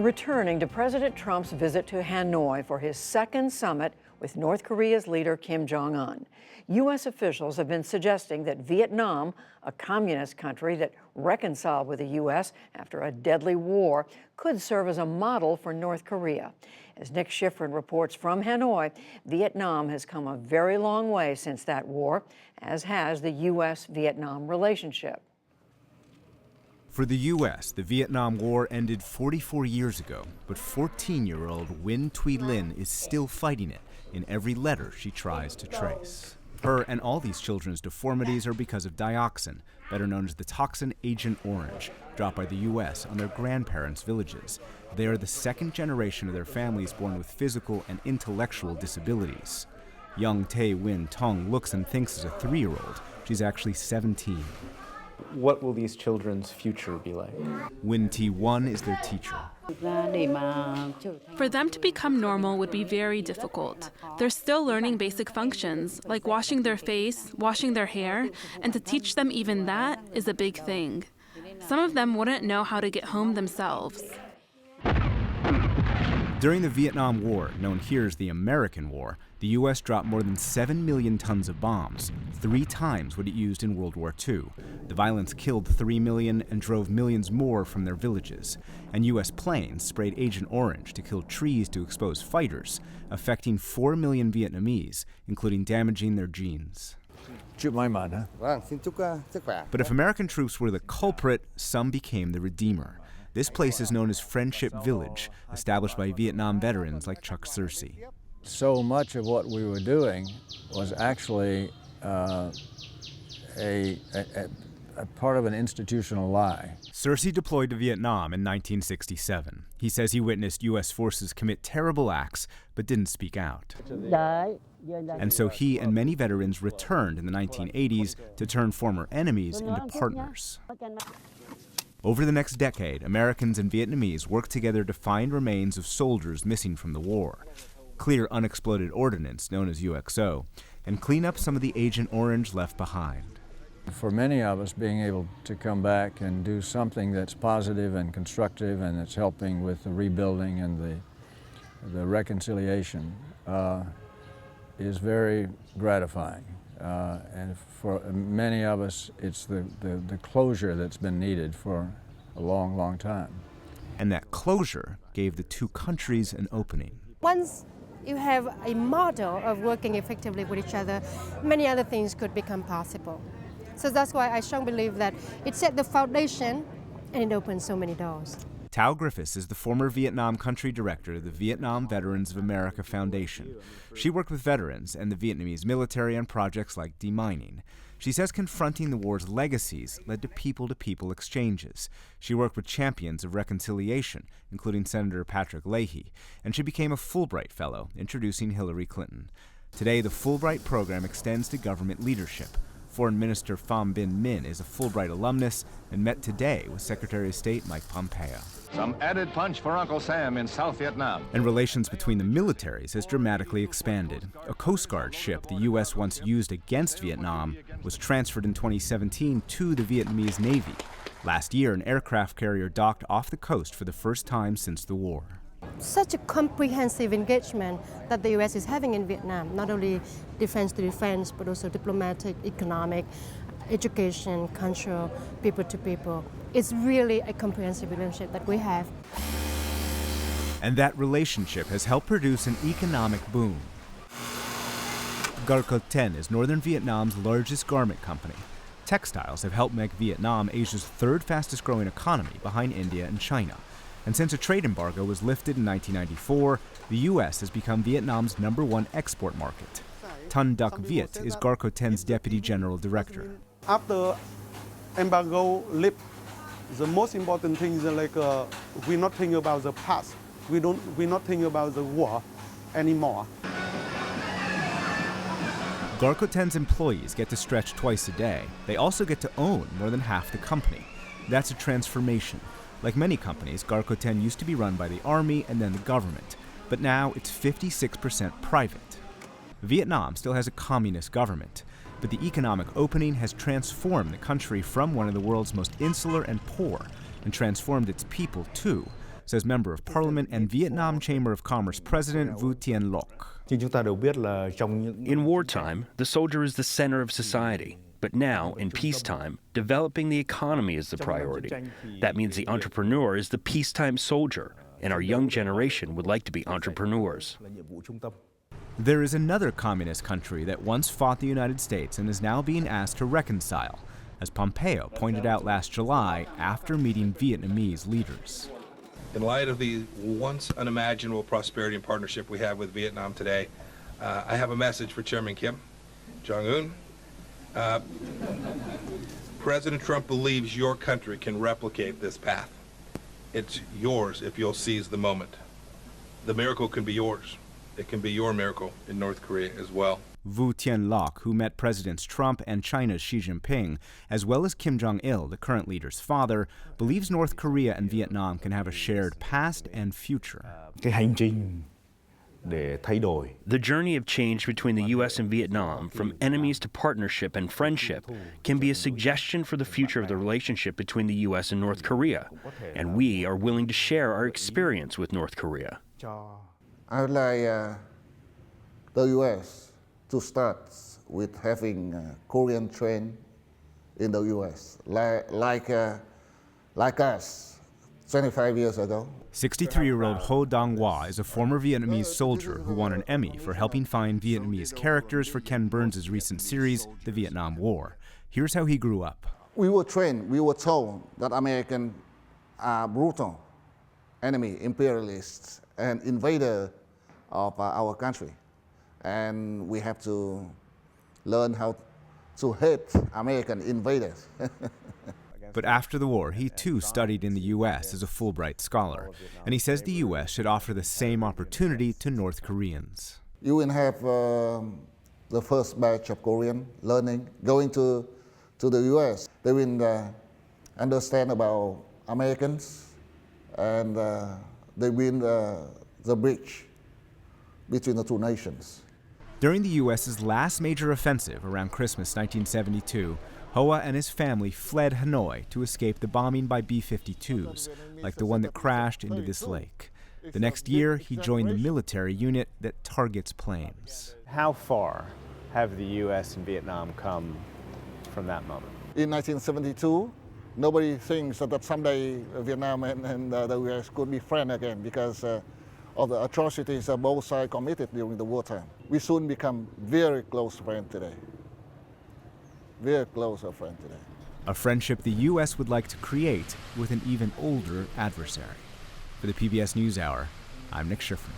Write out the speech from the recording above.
Returning to President Trump's visit to Hanoi for his second summit with North Korea's leader Kim Jong-un. U.S. officials have been suggesting that Vietnam, a communist country that reconciled with the U.S. after a deadly war, could serve as a model for North Korea. As Nick Schifrin reports from Hanoi, Vietnam has come a very long way since that war, as has the U.S.-Vietnam relationship. For the U.S., the Vietnam War ended 44 years ago, but 14-year-old Nguyen Thuy Linh is still fighting it in every letter she tries to trace. Her and all these children's deformities are because of dioxin, better known as the toxin Agent Orange, dropped by the U.S. on their grandparents' villages. They are the second generation of their families born with physical and intellectual disabilities. Young Tae Win Tong looks and thinks as a 3-year-old. She's actually 17. What will these children's future be like? Win T1 is their teacher. For them to become normal would be very difficult. They're still learning basic functions, like washing their face, washing their hair, and to teach them even that is a big thing. Some of them wouldn't know how to get home themselves. During the Vietnam War, known here as the American War, the U.S. dropped more than 7 million tons of bombs, 3 times what it used in World War II. The violence killed 3 million and drove millions more from their villages. And U.S. planes sprayed Agent Orange to kill trees to expose fighters, affecting 4 million Vietnamese, including damaging their genes. But if American troops were the culprit, some became the redeemer. This place is known as Friendship Village, established by Vietnam veterans like Chuck Searcy. So much of what we were doing was actually a part of an institutional lie. Searcy deployed to Vietnam in 1967. He says he witnessed U.S. forces commit terrible acts, but didn't speak out. And so he and many veterans returned in the 1980s to turn former enemies into partners. Over the next decade, Americans and Vietnamese worked together to find remains of soldiers missing from the war, clear unexploded ordnance known as UXO, and clean up some of the Agent Orange left behind. For many of us, being able to come back and do something that's positive and constructive and that's helping with the rebuilding and the reconciliation is very gratifying. And for many of us, it's the closure that's been needed for a long, long time. And that closure gave the two countries an opening. Once you have a model of working effectively with each other, many other things could become possible. So that's why I strongly believe that it set the foundation and it opened so many doors. Tao Griffiths is the former Vietnam country director of the Vietnam Veterans of America Foundation. She worked with veterans and the Vietnamese military on projects like demining. She says confronting the war's legacies led to people-to-people exchanges. She worked with champions of reconciliation, including Senator Patrick Leahy, and she became a Fulbright Fellow, introducing Hillary Clinton. Today, the Fulbright program extends to government leadership. Foreign Minister Pham Binh Minh is a Fulbright alumnus and met today with Secretary of State Mike Pompeo. Some added punch for Uncle Sam in South Vietnam. And relations between the militaries has dramatically expanded. A Coast Guard ship the U.S. once used against Vietnam was transferred in 2017 to the Vietnamese Navy. Last year, an aircraft carrier docked off the coast for the first time since the war. Such a comprehensive engagement that the U.S. is having in Vietnam, not only defense to defense, but also diplomatic, economic, education, cultural, people to people. It's really a comprehensive relationship that we have. And that relationship has helped produce an economic boom. Garco Ten is northern Vietnam's largest garment company. Textiles have helped make Vietnam Asia's third fastest growing economy behind India and China. And since a trade embargo was lifted in 1994, the U.S. has become Vietnam's #1 export market. Ton Duc Viet is Garco Ten's deputy general director. After embargo lift, the most important thing is we're not thinking about the past. We're not thinking about the war anymore. Garco Ten's employees get to stretch twice a day. They also get to own more than half the company. That's a transformation. Like many companies, Garco Ten used to be run by the army and then the government, but now it's 56% private. Vietnam still has a communist government, but the economic opening has transformed the country from one of the world's most insular and poor, and transformed its people too. says Member of Parliament and Vietnam Chamber of Commerce President Vu Tien Loc. In wartime, the soldier is the center of society. But now, in peacetime, developing the economy is the priority. That means the entrepreneur is the peacetime soldier, and our young generation would like to be entrepreneurs. There is another communist country that once fought the United States and is now being asked to reconcile, as Pompeo pointed out last July after meeting Vietnamese leaders. In light of the once unimaginable prosperity and partnership we have with Vietnam today, I have a message for Chairman Kim Jong-un. President Trump believes your country can replicate this path. It's yours if you'll seize the moment. The miracle can be yours. It can be your miracle in North Korea as well. Vu Tien Loc, who met Presidents Trump and China's Xi Jinping, as well as Kim Jong-il, the current leader's father, believes North Korea and Vietnam can have a shared past and future. The journey of change between the U.S. and Vietnam, from enemies to partnership and friendship, can be a suggestion for the future of the relationship between the U.S. and North Korea. And we are willing to share our experience with North Korea. I would like the U.S. to start with having Korean train in the U.S. like us 25 years ago. 63-year-old Ho Dong-hwa is a former Vietnamese soldier who won an Emmy for helping find Vietnamese characters for Ken Burns' recent series, The Vietnam War. Here's how he grew up. We were trained, we were told that Americans are brutal enemy, imperialists, and invader of our country. And we have to learn how to hate American invaders. But after the war, he too studied in the U.S. as a Fulbright scholar, and he says the U.S. should offer the same opportunity to North Koreans. You will have the first batch of Korean learning, going to the U.S. They will understand about Americans, and they will the bridge between the two nations. During the U.S.'s last major offensive around Christmas 1972, Hoa and his family fled Hanoi to escape the bombing by B-52s, like the one that crashed into this lake. The next year, he joined the military unit that targets planes. How far have the U.S. and Vietnam come from that moment? In 1972, nobody thinks that someday Vietnam and the U.S. could be friends again because of the atrocities that both sides committed during the wartime. We soon become very close friends today. Very close friend today. A friendship the U.S. would like to create with an even older adversary. For the PBS NewsHour, I'm Nick Schifrin.